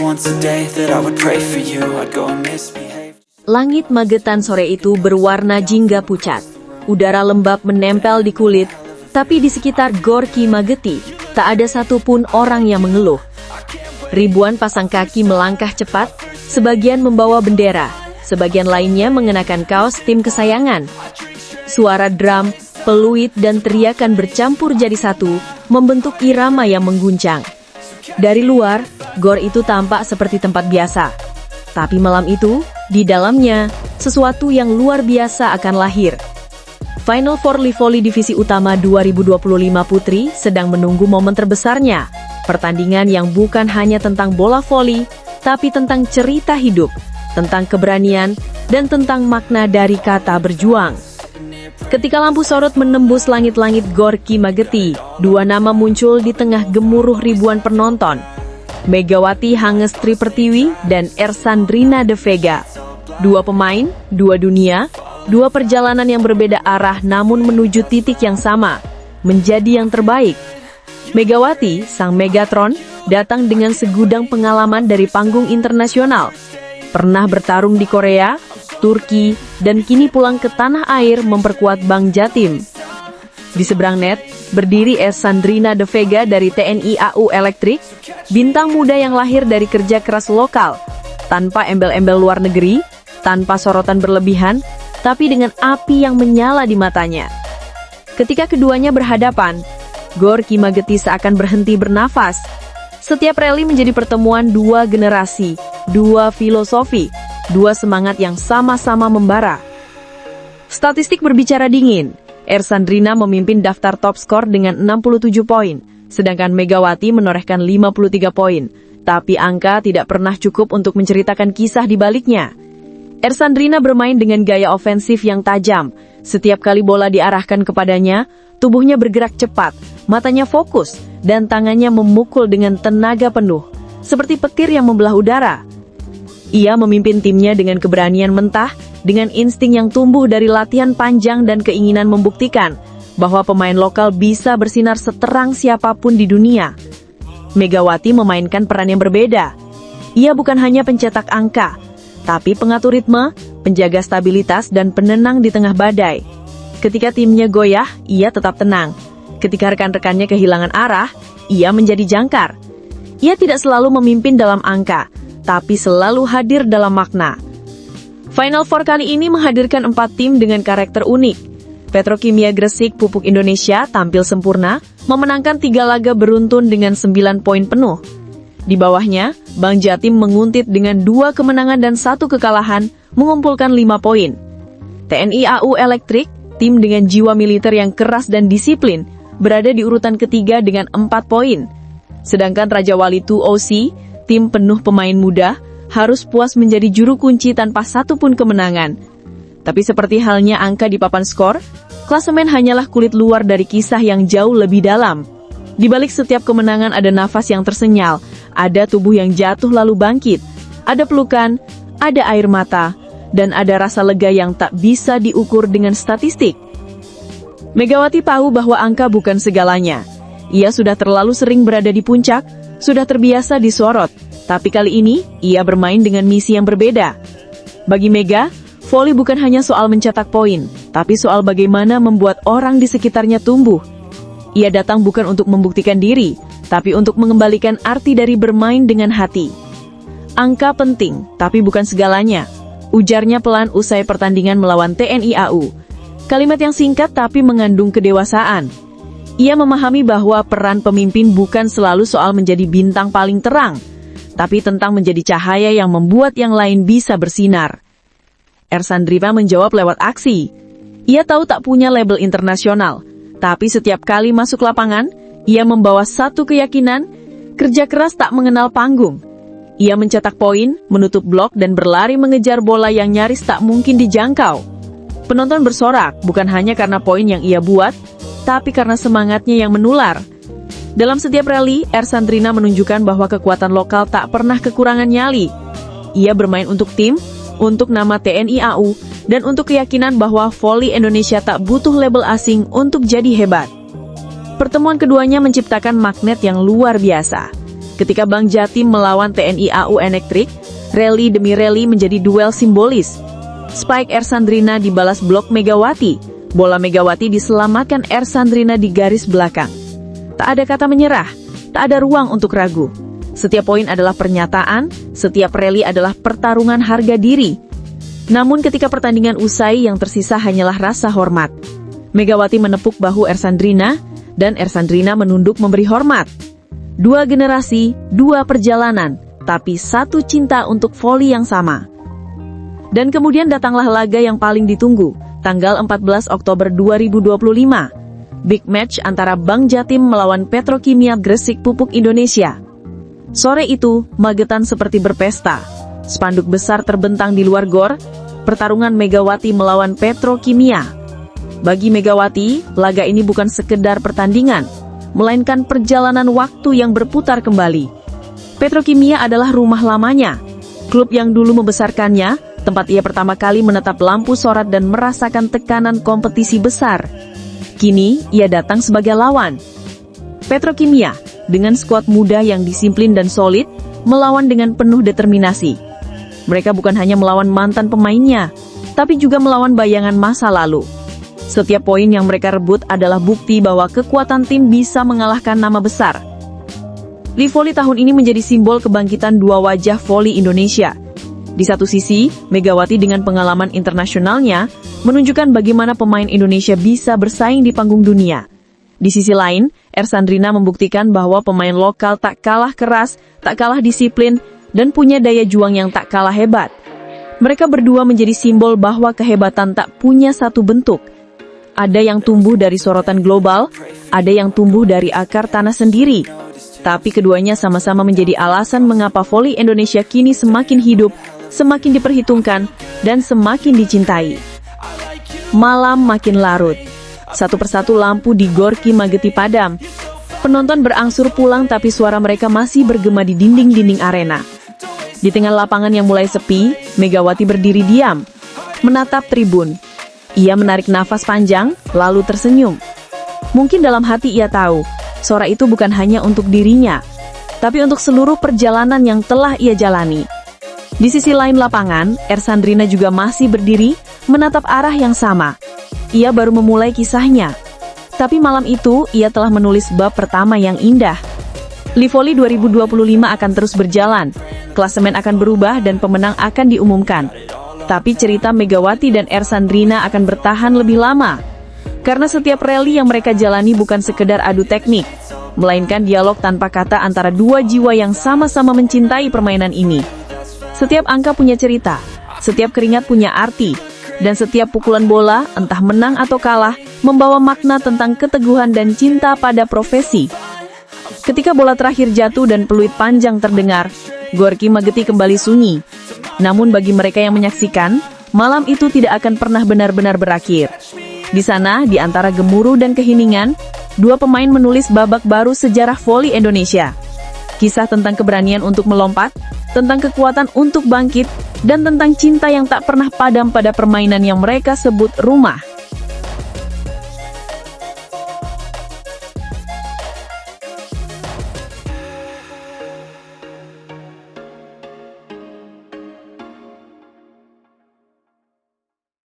once a day that I would pray for you. I'd go and misbehave. Langit Magetan sore itu berwarna jingga pucat. Udara lembab menempel di kulit, tapi di sekitar Gorky Mageti, tak ada satupun orang yang mengeluh. Ribuan pasang kaki melangkah cepat, sebagian membawa bendera, sebagian lainnya mengenakan kaos tim kesayangan. Suara drum, peluit, dan teriakan bercampur jadi satu, membentuk irama yang mengguncang. Dari luar, gor itu tampak seperti tempat biasa. Tapi malam itu, di dalamnya, sesuatu yang luar biasa akan lahir. Final Four Voli Divisi Utama 2025 Putri sedang menunggu momen terbesarnya. Pertandingan yang bukan hanya tentang bola voli, tapi tentang cerita hidup, tentang keberanian, dan tentang makna dari kata berjuang. Ketika lampu sorot menembus langit-langit Gorky Mageti, dua nama muncul di tengah gemuruh ribuan penonton. Megawati Hangestri Pertiwi dan Ersandrina De Vega. Dua pemain, dua dunia, dua perjalanan yang berbeda arah namun menuju titik yang sama, menjadi yang terbaik. Megawati, sang Megatron, datang dengan segudang pengalaman dari panggung internasional. Pernah bertarung di Korea, Turki, dan kini pulang ke tanah air memperkuat Bank Jatim. Di seberang net, berdiri Ersandrina De Vega dari TNI AU Elektrik, bintang muda yang lahir dari kerja keras lokal, tanpa embel-embel luar negeri, tanpa sorotan berlebihan, tapi dengan api yang menyala di matanya. Ketika keduanya berhadapan, Gorky Mageti seakan berhenti bernafas. Setiap rally menjadi pertemuan dua generasi, dua filosofi, dua semangat yang sama-sama membara. Statistik berbicara dingin. Ersandrina memimpin daftar top skor dengan 67 poin, sedangkan Megawati menorehkan 53 poin. Tapi angka tidak pernah cukup untuk menceritakan kisah di baliknya. Ersandrina bermain dengan gaya ofensif yang tajam. Setiap kali bola diarahkan kepadanya, tubuhnya bergerak cepat, matanya fokus, dan tangannya memukul dengan tenaga penuh, seperti petir yang membelah udara. Ia memimpin timnya dengan keberanian mentah, dengan insting yang tumbuh dari latihan panjang dan keinginan membuktikan bahwa pemain lokal bisa bersinar seterang siapapun di dunia. Megawati memainkan peran yang berbeda. Ia bukan hanya pencetak angka, tapi pengatur ritme, penjaga stabilitas, dan penenang di tengah badai. Ketika timnya goyah, ia tetap tenang. Ketika rekan-rekannya kehilangan arah, ia menjadi jangkar. Ia tidak selalu memimpin dalam angka, tapi selalu hadir dalam makna. Final Four kali ini menghadirkan 4 tim dengan karakter unik. Petrokimia Gresik Pupuk Indonesia tampil sempurna, memenangkan 3 laga beruntun dengan 9 poin penuh. Di bawahnya, Bank Jatim menguntit dengan 2 kemenangan dan 1 kekalahan, mengumpulkan 5 poin. TNI AU Elektrik, tim dengan jiwa militer yang keras dan disiplin, berada di urutan ketiga dengan 4 poin. Sedangkan Raja Wali 2OC, tim penuh pemain muda, harus puas menjadi juru kunci tanpa satupun kemenangan. Tapi seperti halnya angka di papan skor, klasemen hanyalah kulit luar dari kisah yang jauh lebih dalam. Di balik setiap kemenangan ada nafas yang tersenyal, ada tubuh yang jatuh lalu bangkit, ada pelukan, ada air mata, dan ada rasa lega yang tak bisa diukur dengan statistik. Megawati tahu bahwa angka bukan segalanya. Ia sudah terlalu sering berada di puncak, sudah terbiasa disorot, tapi kali ini ia bermain dengan misi yang berbeda. Bagi Mega, voli bukan hanya soal mencetak poin, tapi soal bagaimana membuat orang di sekitarnya tumbuh. Ia datang bukan untuk membuktikan diri, tapi untuk mengembalikan arti dari bermain dengan hati. Angka penting, tapi bukan segalanya, ujarnya pelan usai pertandingan melawan TNI AU. Kalimat yang singkat tapi mengandung kedewasaan. Ia memahami bahwa peran pemimpin bukan selalu soal menjadi bintang paling terang, tapi tentang menjadi cahaya yang membuat yang lain bisa bersinar. Ersandrina menjawab lewat aksi. Ia tahu tak punya label internasional, tapi setiap kali masuk lapangan, ia membawa satu keyakinan, kerja keras tak mengenal panggung. Ia mencetak poin, menutup blok, dan berlari mengejar bola yang nyaris tak mungkin dijangkau. Penonton bersorak, bukan hanya karena poin yang ia buat, tapi karena semangatnya yang menular. Dalam setiap rally, Ersandrina menunjukkan bahwa kekuatan lokal tak pernah kekurangan nyali. Ia bermain untuk tim, untuk nama TNI AU, dan untuk keyakinan bahwa voli Indonesia tak butuh label asing untuk jadi hebat. Pertemuan keduanya menciptakan magnet yang luar biasa. Ketika Bank Jatim melawan TNI AU Elektrik, rally demi rally menjadi duel simbolis. Spike Ersandrina dibalas blok Megawati. Bola Megawati diselamatkan Ersandrina di garis belakang. Tak ada kata menyerah, tak ada ruang untuk ragu. Setiap poin adalah pernyataan, setiap rally adalah pertarungan harga diri. Namun ketika pertandingan usai, yang tersisa hanyalah rasa hormat. Megawati menepuk bahu Ersandrina, dan Ersandrina menunduk memberi hormat. Dua generasi, dua perjalanan, tapi satu cinta untuk voli yang sama. Dan kemudian datanglah laga yang paling ditunggu, tanggal 14 Oktober 2025. Big match antara Bank Jatim melawan Petrokimia Gresik Pupuk Indonesia. Sore itu, Magetan seperti berpesta. Spanduk besar terbentang di luar gor, pertarungan Megawati melawan Petrokimia. Bagi Megawati, laga ini bukan sekedar pertandingan, melainkan perjalanan waktu yang berputar kembali. Petrokimia adalah rumah lamanya, klub yang dulu membesarkannya, tempat ia pertama kali menatap lampu sorot dan merasakan tekanan kompetisi besar. Kini, ia datang sebagai lawan. Petrokimia, dengan skuad muda yang disiplin dan solid, melawan dengan penuh determinasi. Mereka bukan hanya melawan mantan pemainnya, tapi juga melawan bayangan masa lalu. Setiap poin yang mereka rebut adalah bukti bahwa kekuatan tim bisa mengalahkan nama besar. Livoli tahun ini menjadi simbol kebangkitan dua wajah voli Indonesia. Di satu sisi, Megawati dengan pengalaman internasionalnya menunjukkan bagaimana pemain Indonesia bisa bersaing di panggung dunia. Di sisi lain, Ersandrina membuktikan bahwa pemain lokal tak kalah keras, tak kalah disiplin, dan punya daya juang yang tak kalah hebat. Mereka berdua menjadi simbol bahwa kehebatan tak punya satu bentuk. Ada yang tumbuh dari sorotan global, ada yang tumbuh dari akar tanah sendiri. Tapi keduanya sama-sama menjadi alasan mengapa voli Indonesia kini semakin hidup, semakin diperhitungkan, dan semakin dicintai. Malam makin larut. Satu persatu lampu di Gorki Mageti padam. Penonton berangsur pulang tapi suara mereka masih bergema di dinding-dinding arena. Di tengah lapangan yang mulai sepi, Megawati berdiri diam, menatap tribun. Ia menarik nafas panjang, lalu tersenyum. Mungkin dalam hati ia tahu, suara itu bukan hanya untuk dirinya, tapi untuk seluruh perjalanan yang telah ia jalani. Di sisi lain lapangan, Ersandrina juga masih berdiri, menatap arah yang sama. Ia baru memulai kisahnya. Tapi malam itu, ia telah menulis bab pertama yang indah. Livoli 2025 akan terus berjalan. Klasemen akan berubah dan pemenang akan diumumkan. Tapi cerita Megawati dan Ersandrina akan bertahan lebih lama. Karena setiap rally yang mereka jalani bukan sekedar adu teknik, melainkan dialog tanpa kata antara dua jiwa yang sama-sama mencintai permainan ini. Setiap angka punya cerita, setiap keringat punya arti, dan setiap pukulan bola, entah menang atau kalah, membawa makna tentang keteguhan dan cinta pada profesi. Ketika bola terakhir jatuh dan peluit panjang terdengar, Gorki Mageti kembali sunyi. Namun bagi mereka yang menyaksikan, malam itu tidak akan pernah benar-benar berakhir. Di sana, di antara gemuruh dan keheningan, dua pemain menulis babak baru sejarah voli Indonesia. Kisah tentang keberanian untuk melompat, tentang kekuatan untuk bangkit, dan tentang cinta yang tak pernah padam pada permainan yang mereka sebut rumah.